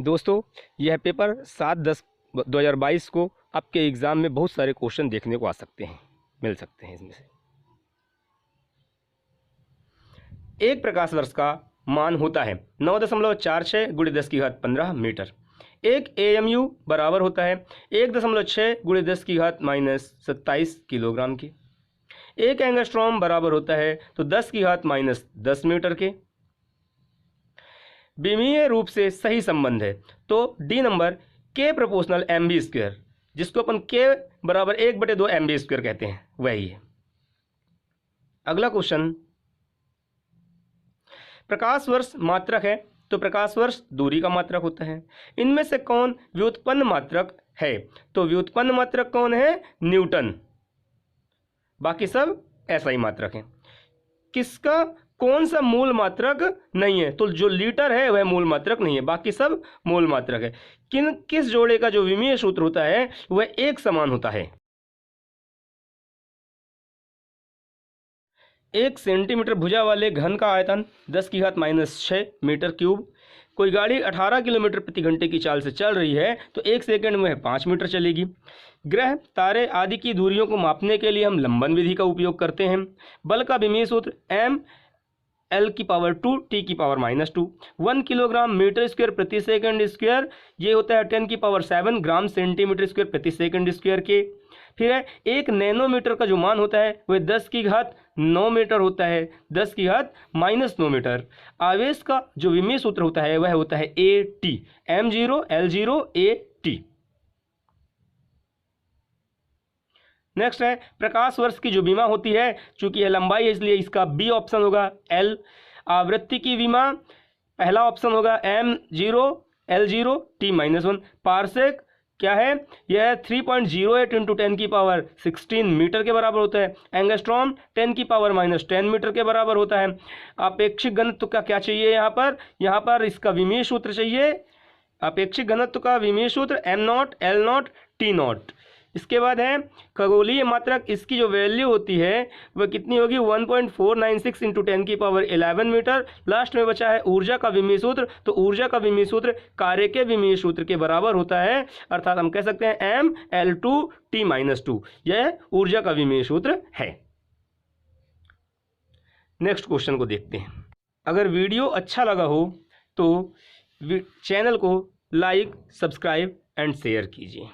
दोस्तों, यह पेपर 7/10/2022 को आपके एग्ज़ाम में बहुत सारे क्वेश्चन देखने को आ सकते हैं, मिल सकते हैं। इसमें से एक प्रकाश वर्ष का मान होता है 9.46 × 10⁻15 मीटर। एक AMU बराबर होता है 1.6 × 10⁻27 किलोग्राम के। एक एंगस्ट्रॉम बराबर होता है तो 10⁻10 मीटर के। विमीय रूप से सही संबंध है तो D number K proportional mv², जिसको अपन K बराबर 1/2 mv² कहते हैं, वही है। अगला क्वेश्चन, प्रकाश वर्ष मात्रक है तो प्रकाश वर्ष दूरी का मात्रक होता है। इनमें से कौन व्युत्पन्न मात्रक है? तो व्युत्पन्न मात्रक कौन है? न्यूटन। बाकी सब SI मात्रक है। किसका कौन सा मूल मात्रक नहीं है? तो जो लीटर है वह मूल मात्रक नहीं है, बाकी सब मूल मात्रक है। किस जोड़े का जो विमीय सूत्र होता है वह एक समान होता है? 1 सेंटीमीटर भुजा वाले घन का आयतन 10⁻⁻6 मीटर क्यूब। कोई गाड़ी 18 किलोमीटर प्रति घंटे की चाल से चल रही है तो 1 सेकंड में 5 मीटर चलेगी। ग्रह, तारे आदि की दूरियों को मापने के लिए हम लंबन विधि का उपयोग करते हैं। बल का विमीय सूत्र mL⁻²T⁻²। 1 किलोग्राम मीटर स्क्वायर प्रति सेकंड स्क्वायर, ये होता है 10⁻7 ग्राम सेंटीमीटर स्क्वायर प्रति सेकंड स्क्वायर के। फिर है 1 नैनोमीटर का जो मान होता है वह 10⁹ मीटर होता है, 10⁻⁻9 मीटर। आवेश का जो विमीय सूत्र होता है वह होता है AT, m0L0AT। नेक्स्ट है प्रकाश वर्ष की जो विमा होती है, चूंकि यह लंबाई है इसलिए इसका B ऑप्शन होगा L। आवृत्ति की विमा पहला ऑप्शन होगा m0L0T-1। पारसेक क्या है? यह 3.08 × 10⁻16 मीटर के बराबर होता है। एंगस्ट्रॉम 10⁻−10 मीटर के बराबर होता है। आपेक्षिक घनत्व का क्या चाहिए? यहाँ पर इसका विमीय सूत्र चाहिए। अपेक्षिक घनत्व का विमीय सूत्र m0 L0 T0। इसके बाद है खगोलीय मात्रक, इसकी जो वैल्यू होती है वह कितनी होगी? 1.496 × 10⁻11 मीटर। लास्ट में बचा है ऊर्जा का विमीय सूत्र, तो ऊर्जा का विमीय सूत्र कार्य के विमीय सूत्र के बराबर होता है, अर्थात हम कह सकते हैं mL2T-2। यह ऊर्जा का विमीय सूत्र है। नेक्स्ट क्वेश्चन को देखते हैं। अगर वीडियो अच्छा लगा हो तो चैनल को लाइक, सब्सक्राइब एंड शेयर कीजिए।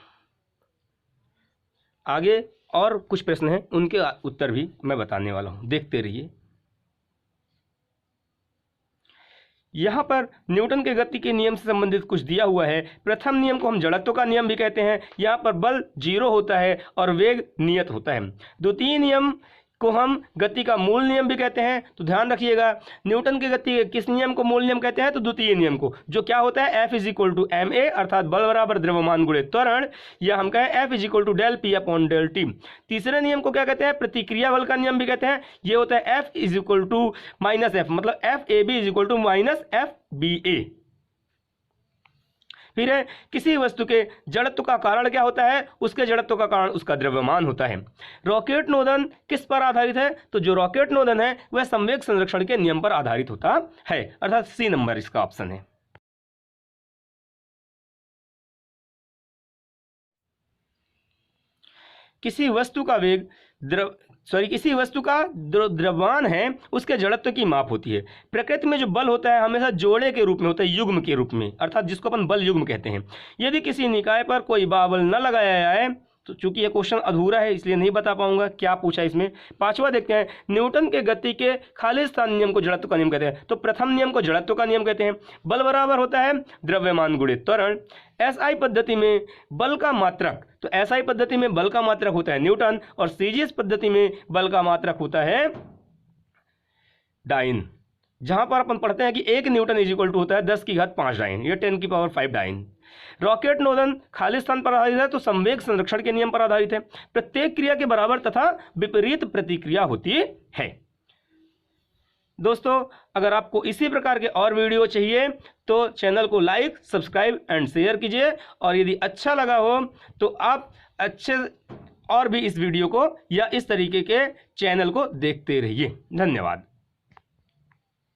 आगे और कुछ प्रश्न हैं, उनके उत्तर भी मैं बताने वाला हूं, देखते रहिए। यहाँ पर न्यूटन के गति के नियम से संबंधित कुछ दिया हुआ है। प्रथम नियम को हम जड़त्व का नियम भी कहते हैं। यहाँ पर बल 0 होता है और वेग नियत होता है। द्वितीय नियम को हम गति का मूल नियम भी कहते हैं, तो ध्यान रखिएगा। न्यूटन के गति के किस नियम को मूल नियम कहते हैं? तो द्वितीय नियम को, जो क्या होता है F=ma, अर्थात बल बराबर द्रव्यमान गुणित त्वरण, या हम कहें F=del P/del T। तीसरे नियम को क्या कहते हैं? प्रतिक्रिया बल का नियम भी कहते हैं। ये होता है F=-F, मतलब FAB=-FBA। फिर है किसी वस्तु के जड़त्व का कारण क्या होता है? उसके जड़त्व का कारण उसका द्रव्यमान होता है। रॉकेट नोदन किस पर आधारित है? तो जो रॉकेट नोदन है वह संवेग संरक्षण के नियम पर आधारित होता है, अर्थात C नंबर इसका ऑप्शन है। किसी वस्तु का द्रव्यमान है, उसके जड़त्व की माप होती है। प्रकृति में जो बल होता है हमेशा जोड़े के रूप में होता है, युग्म के रूप में, अर्थात जिसको अपन बल युग्म कहते हैं। यदि किसी निकाय पर कोई बाबल न लगाया जाए, तो चूंकि यह क्वेश्चन अधूरा है इसलिए नहीं बता पाऊंगा क्या पूछा इसमें। पांचवा देखते हैं, न्यूटन के गति के खालिस्तान नियम को जड़त्व का नियम कहते हैं। तो प्रथम नियम को जड़त्व का नियम कहते हैं। बल बराबर होता है द्रव्यमान गुणित त्वरण। SI पद्धति में बल का मात्रक, तो SI पद्धति में बल का मात्रक होता है न्यूटन, और CGS पद्धति में बल का मात्रक होता है डाइन। जहां पर अपन पढ़ते हैं कि 1 न्यूटन होता है 10⁵ डाइन, ये 10⁵ डाइन। रॉकेट नोदन खालिस्तान पर आधारित है, तो संवेग संरक्षण के नियम पर आधारित है। प्रत्येक क्रिया के बराबर तथा विपरीत प्रतिक्रिया होती है। दोस्तों, अगर आपको इसी प्रकार के और वीडियो चाहिए तो चैनल को लाइक, सब्सक्राइब एंड शेयर कीजिए, और यदि अच्छा लगा हो तो आप अच्छे और भी इस वीडियो को या इस तरीके के चैनल को देखते रहिए। धन्यवाद।